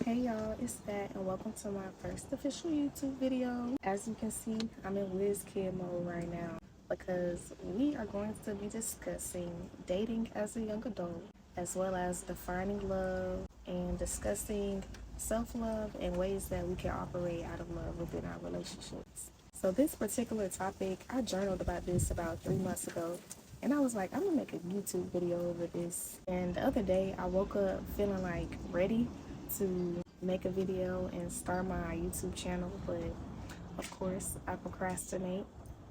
Hey y'all, it's Fat and welcome to my first official YouTube video. As you can see, I'm in WizKid mode right now because we are going to be discussing dating as a young adult, as well as defining love and discussing self-love and ways that we can operate out of love within our relationships. So this particular topic, I journaled about this about 3 months ago, and I was like, I'm gonna make a YouTube video over this. And the other day, I woke up feeling like ready to make a video and start my YouTube channel, but of course, I procrastinate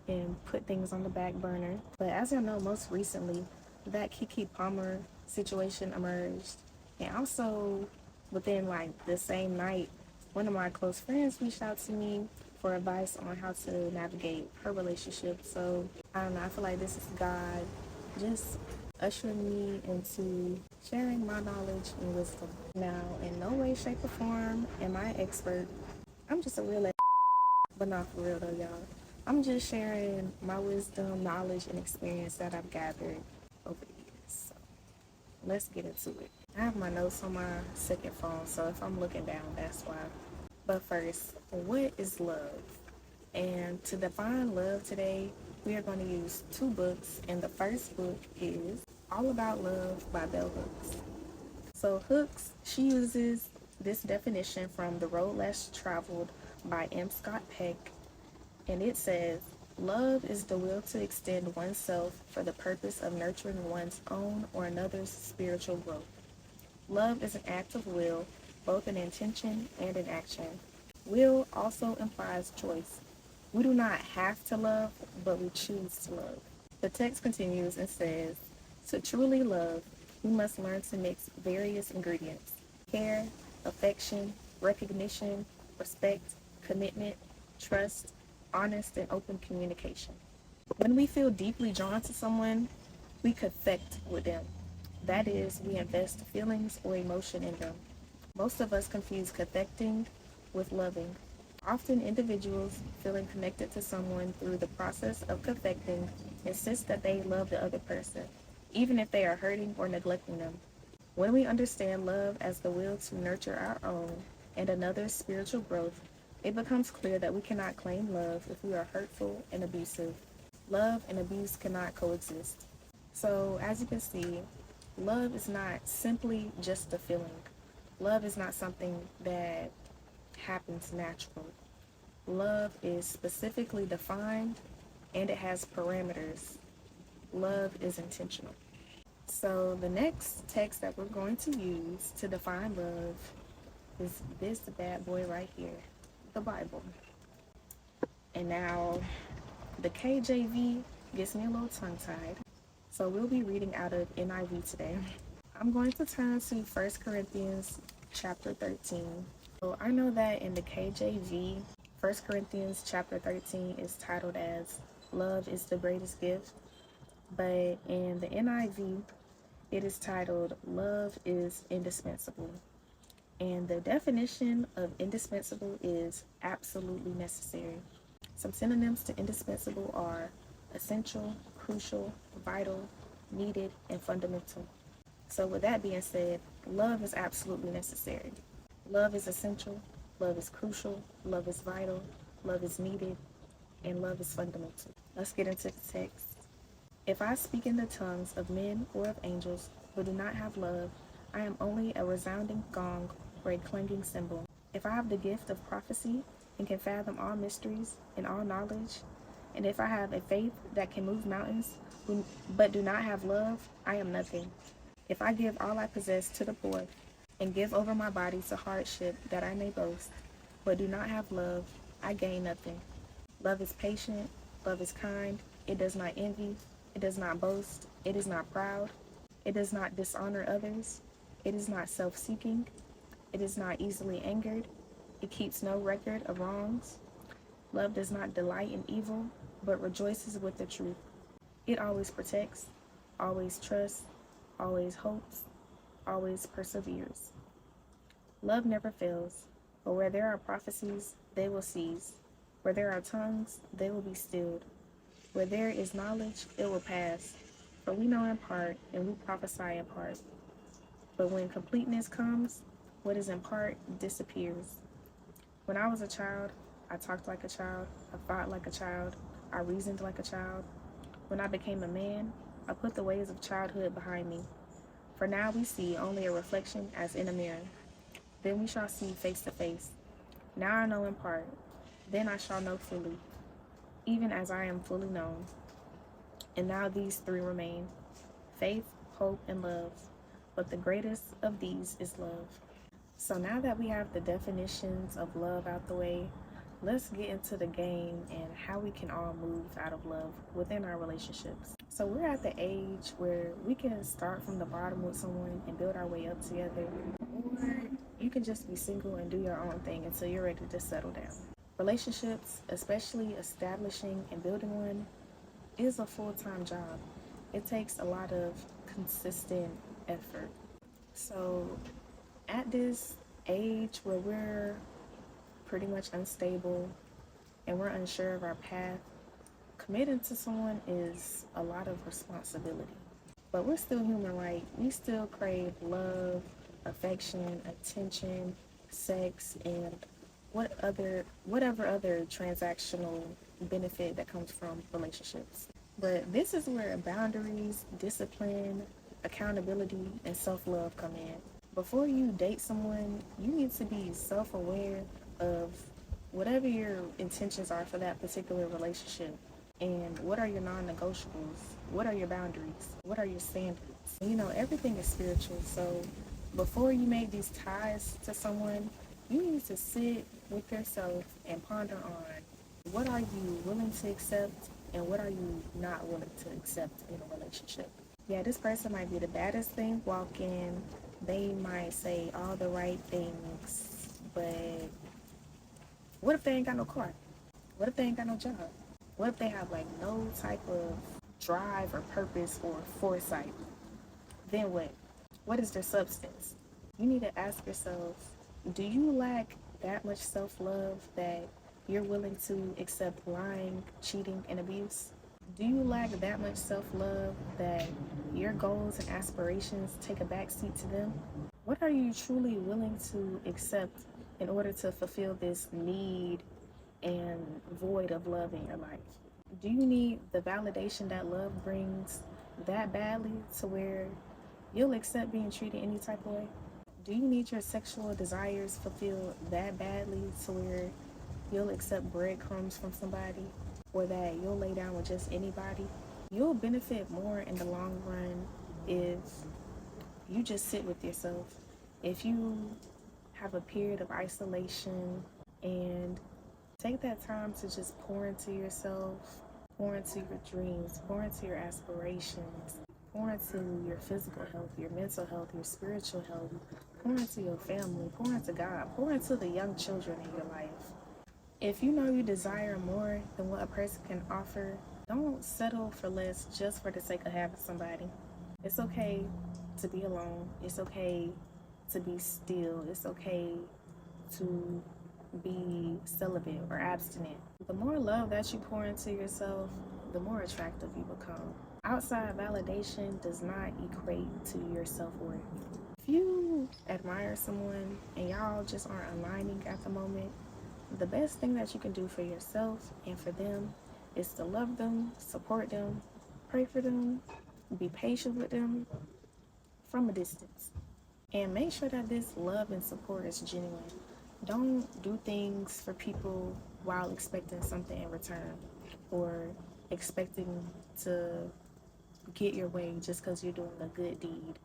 and put things on the back burner. But as you know, most recently, that Kiki Palmer situation emerged, and also within like the same night, one of my close friends reached out to me for advice on how to navigate her relationship. So I don't know, I feel like this is God just ushering me into sharing my knowledge and wisdom. Now, in no way, shape, or form am I an expert. I'm just a real but not for real though, y'all. I'm just sharing my wisdom, knowledge, and experience that I've gathered over the years. So let's get into it. I have my notes on my second phone, so if I'm looking down, that's why. But first, what is love? And to define love today, we are going to use two books, and the first book is All About Love by Bell Hooks. So Hooks, she uses this definition from The Road Less Traveled by M. Scott Peck, and it says, love is the will to extend oneself for the purpose of nurturing one's own or another's spiritual growth. Love is an act of will, both in intention and in action. Will also implies choice. We do not have to love, but we choose to love. The text continues and says, to truly love, we must learn to mix various ingredients: care, affection, recognition, respect, commitment, trust, honest and open communication. When we feel deeply drawn to someone, we connect with them. That is, we invest feelings or emotion in them. Most of us confuse connecting with loving. Often individuals feeling connected to someone through the process of connecting insist that they love the other person, even if they are hurting or neglecting them. When we understand love as the will to nurture our own and another's spiritual growth, it becomes clear that we cannot claim love if we are hurtful and abusive. Love and abuse cannot coexist. So, as you can see, love is not simply just a feeling. Love is not something that happens naturally. Love is specifically defined and it has parameters. Love is intentional. So the next text that we're going to use to define love is this bad boy right here, the Bible. And now the KJV gets me a little tongue-tied. So we'll be reading out of NIV today. I'm going to turn to 1 Corinthians chapter 13. So I know that in the KJV, 1 Corinthians chapter 13 is titled as Love is the Greatest Gift, but in the NIV, it is titled Love is Indispensable. And the definition of indispensable is absolutely necessary. Some synonyms to indispensable are essential, crucial, vital, needed, and fundamental. So with that being said, love is absolutely necessary. Love is essential, love is crucial, love is vital, love is needed, and love is fundamental. Let's get into the text. If I speak in the tongues of men or of angels, but do not have love, I am only a resounding gong or a clanging cymbal. If I have the gift of prophecy and can fathom all mysteries and all knowledge, and if I have a faith that can move mountains, but do not have love, I am nothing. If I give all I possess to the poor and give over my body to hardship that I may boast, but do not have love, I gain nothing. Love is patient, love is kind, it does not envy, it does not boast, it is not proud, it does not dishonor others, it is not self-seeking, it is not easily angered, it keeps no record of wrongs. Love does not delight in evil, but rejoices with the truth. It always protects, always trusts, always hopes, always perseveres. Love never fails, but where there are prophecies, they will cease. Where there are tongues, they will be stilled. Where there is knowledge, it will pass. For we know in part, and we prophesy in part. But when completeness comes, What is in part disappears. When I was a child, I talked like a child, I thought like a child, I reasoned like a child. When I became a man, I put the ways of childhood behind me. For now we see only a reflection as in a mirror. Then we shall see face to face. Now I know in part, then I shall know fully, even as I am fully known. And now these three remain: faith, hope, and love. But the greatest of these is love. So now that we have the definitions of love out the way, let's get into the game and how we can all move out of love within our relationships. So we're at the age where we can start from the bottom with someone and build our way up together, or you can just be single and do your own thing until you're ready to settle down. Relationships, especially establishing and building one, is a full-time job. It takes a lot of consistent effort. So at this age where we're pretty much unstable and we're unsure of our path, committing to someone is a lot of responsibility. But we're still human, right? We still crave love, affection, attention, sex, and whatever other transactional benefit that comes from relationships. But this is where boundaries, discipline, accountability, and self-love come in. Before you date someone, you need to be self-aware of whatever your intentions are for that particular relationship. And what are your non-negotiables? What are your boundaries? What are your standards? Everything is spiritual. So before you make these ties to someone, you need to sit with yourself and ponder on what are you willing to accept and what are you not willing to accept in a relationship. Yeah, this person might be the baddest thing walking. They might say all the right things, but what if they ain't got no car? What if they ain't got no job? What if they have like no type of drive or purpose or foresight? Then what? What is their substance? You need to ask yourself, do you lack that much self-love that you're willing to accept lying, cheating, and abuse? Do you lack that much self-love that your goals and aspirations take a backseat to them? What are you truly willing to accept in order to fulfill this need and void of love in your life? Do you need the validation that love brings that badly to where you'll accept being treated any type of way? Do you need your sexual desires fulfilled that badly to where you'll accept breadcrumbs from somebody, or that you'll lay down with just anybody? You'll benefit more in the long run if you just sit with yourself. If you have a period of isolation and take that time to just pour into yourself, pour into your dreams, pour into your aspirations, pour into your physical health, your mental health, your spiritual health, pour into your family, pour into God, pour into the young children in your life. If you know you desire more than what a person can offer, don't settle for less just for the sake of having somebody. It's okay to be alone. It's okay to be still. It's okay to be celibate or abstinent. The more love that you pour into yourself, the more attractive you become. Outside validation does not equate to your self-worth. If you admire someone and y'all just aren't aligning at the moment, the best thing that you can do for yourself and for them is to love them, support them, pray for them, be patient with them from a distance. And make sure that this love and support is genuine. Don't do things for people while expecting something in return, or expecting to get your way just because you're doing a good deed.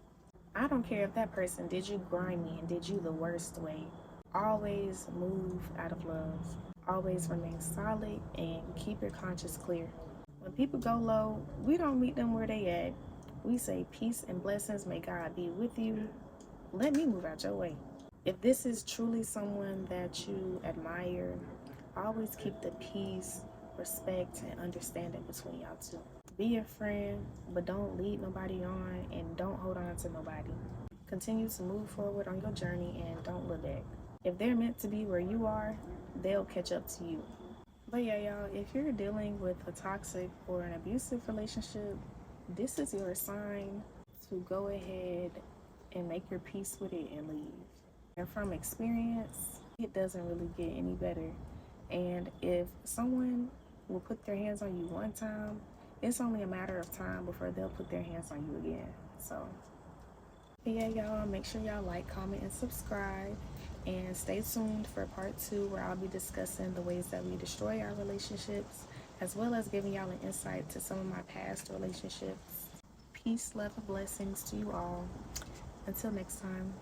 I don't care if that person did you grimy and did you the worst way. Always move out of love. Always remain solid and keep your conscience clear. When people go low, we don't meet them where they at. We say peace and blessings, may God be with you. Let me move out your way. If this is truly someone that you admire, always keep the peace, respect, and understanding between y'all two. Be a friend, but don't lead nobody on and don't hold on to nobody. Continue to move forward on your journey and don't look back. If they're meant to be where you are, they'll catch up to you. But yeah, y'all, if you're dealing with a toxic or an abusive relationship, this is your sign to go ahead and make your peace with it and leave. And from experience, it doesn't really get any better. And if someone will put their hands on you one time, it's only a matter of time before they'll put their hands on you again. So, yeah, y'all, make sure y'all like, comment, and subscribe. And stay tuned for part 2, where I'll be discussing the ways that we destroy our relationships, as well as giving y'all an insight to some of my past relationships. Peace, love, and blessings to you all. Until next time.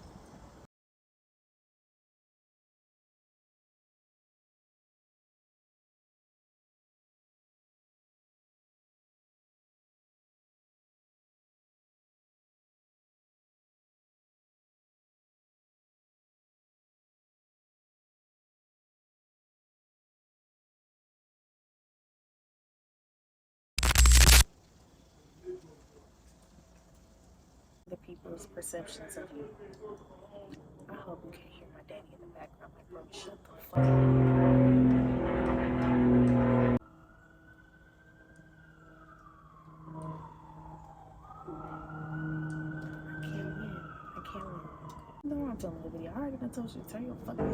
The people's perceptions of you. I hope you can't hear my daddy in the background. Like, bro, shut the fuck up. I can't win. I can't win. No, I'm filming the video. I already done told you to turn your fucking.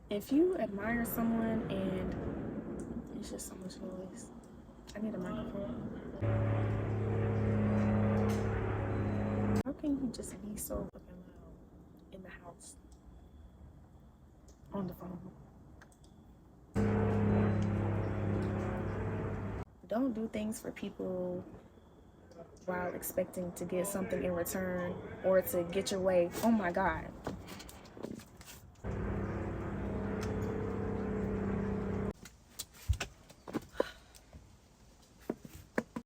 If you admire someone and it's just so much noise, I need a microphone. How can you just be so fucking loud in the house on the phone? Don't do things for people while expecting to get something in return or to get your way. Oh my God.